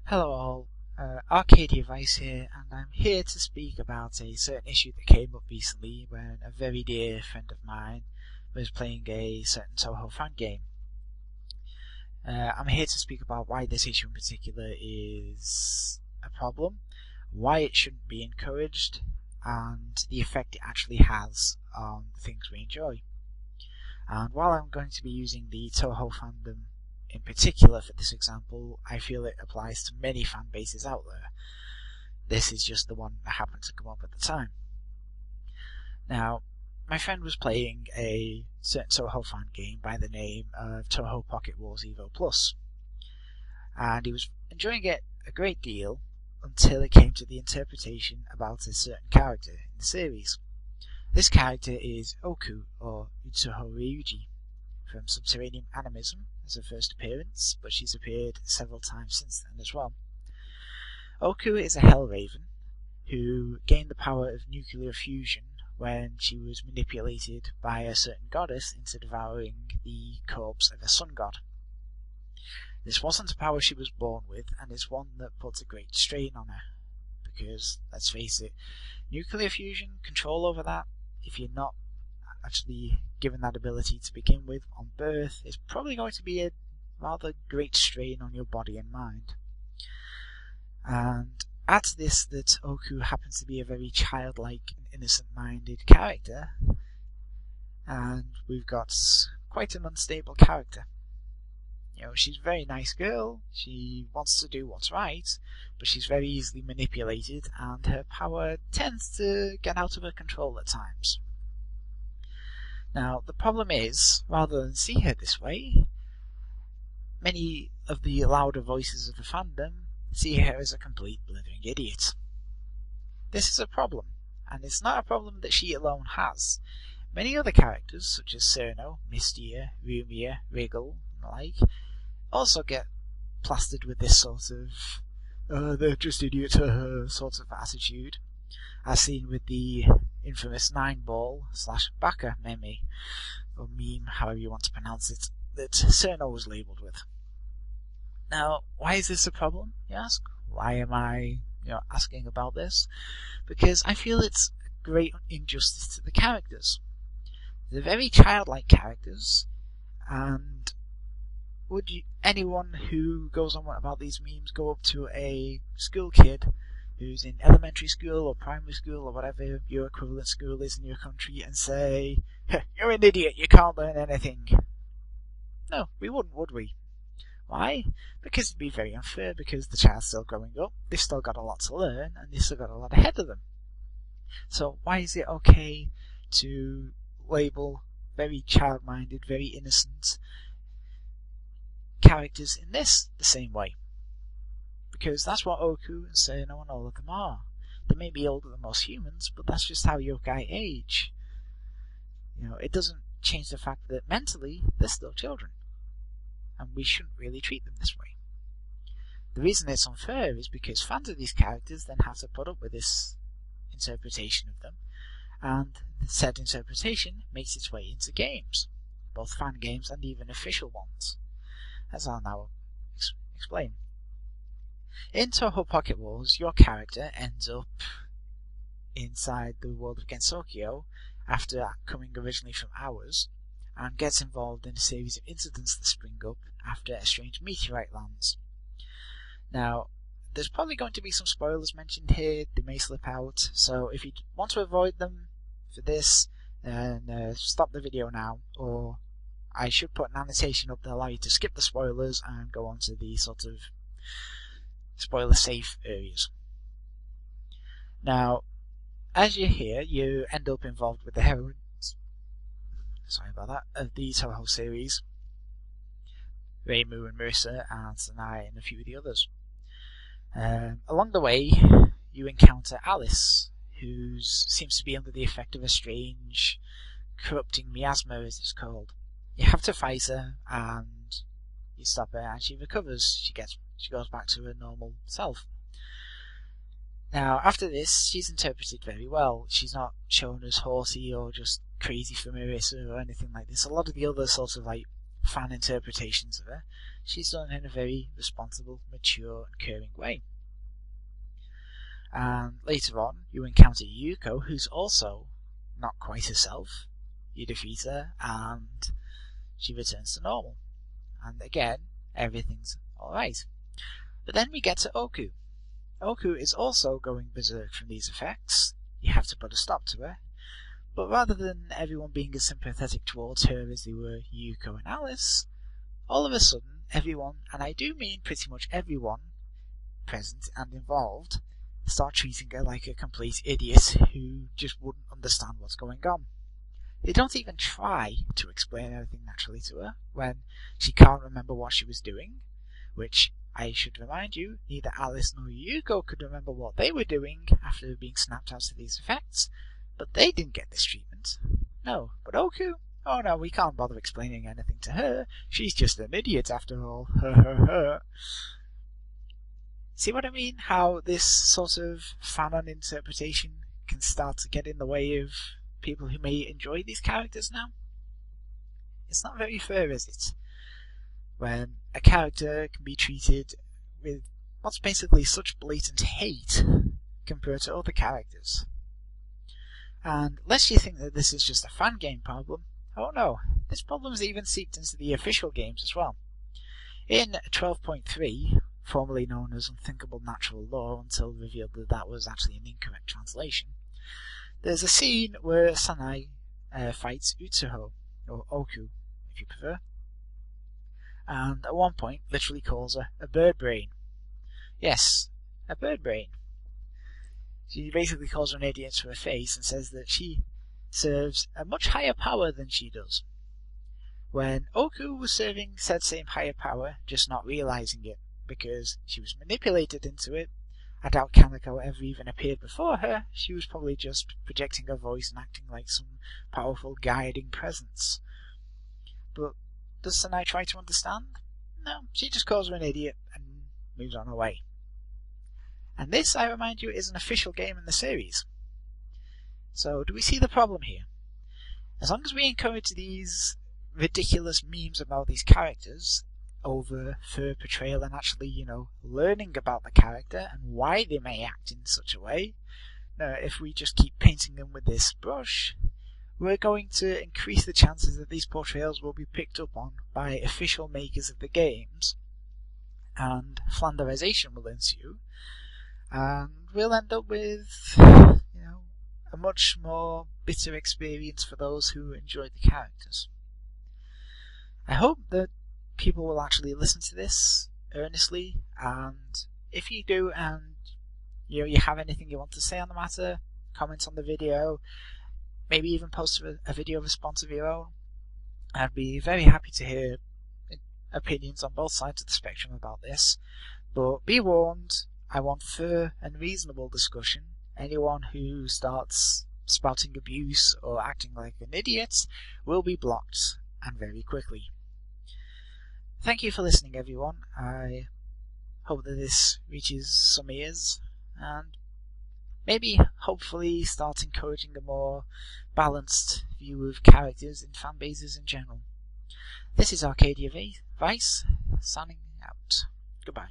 Hello all, Arcadia Vice here, and I'm here to speak about a certain issue that came up recently when a very dear friend of mine was playing a certain Toho fan game. I'm here to speak about why this issue in particular is a problem, why it shouldn't be encouraged, and the effect it actually has on the things we enjoy. And while I'm going to be using the Toho fandom in particular for this example, I feel it applies to many fan bases out there. This is just the one that happened to come up at the time. Now, my friend was playing a certain Toho fan game by the name of Toho Pocket Wars Evo Plus, and he was enjoying it a great deal until it came to the interpretation about a certain character in the series. This character is Oku, or Utsuho Ryuji, from Subterranean Animism as her first appearance, but she's appeared several times since then as well. Oku is a Hell Raven who gained the power of nuclear fusion when she was manipulated by a certain goddess into devouring the corpse of a sun god. This wasn't a power she was born with, and it's one that puts a great strain on her, because, let's face it, nuclear fusion, control over that, if you're not actually given that ability to begin with on birth, is probably going to be a rather great strain on your body and mind. And add to this that Oku happens to be a very childlike and innocent-minded character, and we've got quite an unstable character. She's a very nice girl, she wants to do what's right, but she's very easily manipulated, and her power tends to get out of her control at times. Now, the problem is, rather than see her this way, many of the louder voices of the fandom see her as a complete blithering idiot. This is a problem, and it's not a problem that she alone has. Many other characters, such as Cerno, Mystia, Rumia, Wriggle, and the like, also get plastered with this sort of they're just idiots sort of attitude, as seen with the infamous 9-ball / Baka meme, or meme, however you want to pronounce it, that Cerno was labelled with. Now, why is this a problem, you ask? Why am I asking about this? Because I feel it's a great injustice to the characters. They're very childlike characters, and would anyone who goes on about these memes go up to a school kid who's in elementary school or primary school or whatever your equivalent school is in your country and say, "You're an idiot, you can't learn anything"? No, we wouldn't, would we? Why? Because it'd be very unfair, because the child's still growing up, they've still got a lot to learn, and they've still got a lot ahead of them. So why is it okay to label very child-minded, very innocent characters in this the same way? Because that's what Oku and Cerno and all of them are. They may be older than most humans, but that's just how yokai age. It doesn't change the fact that mentally they're still children, and we shouldn't really treat them this way. The reason it's unfair is because fans of these characters then have to put up with this interpretation of them, and the said interpretation makes its way into games, both fan games and even official ones, as I'll now explain. In Toho Pocket Wars, your character ends up inside the world of Gensokyo after coming originally from ours, and gets involved in a series of incidents that spring up after a strange meteorite lands. Now, there's probably going to be some spoilers mentioned here, they may slip out, so if you want to avoid them for this, then stop the video now, or I should put an annotation up to allow you to skip the spoilers and go on to the sort of spoiler-safe areas. Now, as you hear, you end up involved with the heroines, of the Toho series, Reimu and Marissa and Sanai and a few of the others. Along the way, you encounter Alice, who seems to be under the effect of a strange, corrupting miasma, as it's called. You have to fight her, and you stop her, and she recovers. She goes back to her normal self. Now, after this, she's interpreted very well. She's not shown as haughty or just crazy for Marissa or anything like this. A lot of the other sorts of fan interpretations of her, she's done it in a very responsible, mature, and caring way. And later on, you encounter Yuko, who's also not quite herself. You defeat her, and she returns to normal. And again, everything's alright. But then we get to Oku. Oku is also going berserk from these effects. You have to put a stop to her. But rather than everyone being as sympathetic towards her as they were Yuko and Alice, all of a sudden, everyone, and I do mean pretty much everyone present and involved, start treating her like a complete idiot who just wouldn't understand what's going on. They don't even try to explain anything naturally to her when she can't remember what she was doing, which, I should remind you, neither Alice nor Yuko could remember what they were doing after being snapped out of these effects, but they didn't get this treatment. No, but Oku? Oh no, we can't bother explaining anything to her. She's just an idiot after all. See what I mean? How this sort of fanon interpretation can start to get in the way of people who may enjoy these characters now? It's not very fair, is it? When a character can be treated with what's basically such blatant hate compared to other characters. And lest you think that this is just a fan game problem, oh no, this problem's even seeped into the official games as well. In 12.3, formerly known as Unthinkable Natural Law until revealed that that was actually an incorrect translation, there's a scene where Sanai fights Utsuho, or Oku, if you prefer, and at one point literally calls her a bird brain. Yes, a bird brain. She basically calls her an idiot to her face and says that she serves a much higher power than she does, when Oku was serving said same higher power, just not realizing it, because she was manipulated into it. I doubt Kaneko ever even appeared before her. She was probably just projecting her voice and acting like some powerful guiding presence. But does Sanai try to understand? No, she just calls her an idiot and moves on her way. And this, I remind you, is an official game in the series. So do we see the problem here? As long as we encourage these ridiculous memes about these characters over fair portrayal and actually, learning about the character and why they may act in such a way, if we just keep painting them with this brush, we're going to increase the chances that these portrayals will be picked up on by official makers of the games, and flanderization will ensue, and we'll end up with, a much more bitter experience for those who enjoy the characters. I hope that people will actually listen to this earnestly, and if you do and you have anything you want to say on the matter, comment on the video, maybe even post a video response of your own. I'd be very happy to hear opinions on both sides of the spectrum about this, but be warned, I want fair and reasonable discussion. Anyone who starts spouting abuse or acting like an idiot will be blocked, and very quickly. Thank you for listening, everyone. I hope that this reaches some ears, and maybe, hopefully, start encouraging a more balanced view of characters and fan bases in general. This is Arcadia Vice, signing out. Goodbye.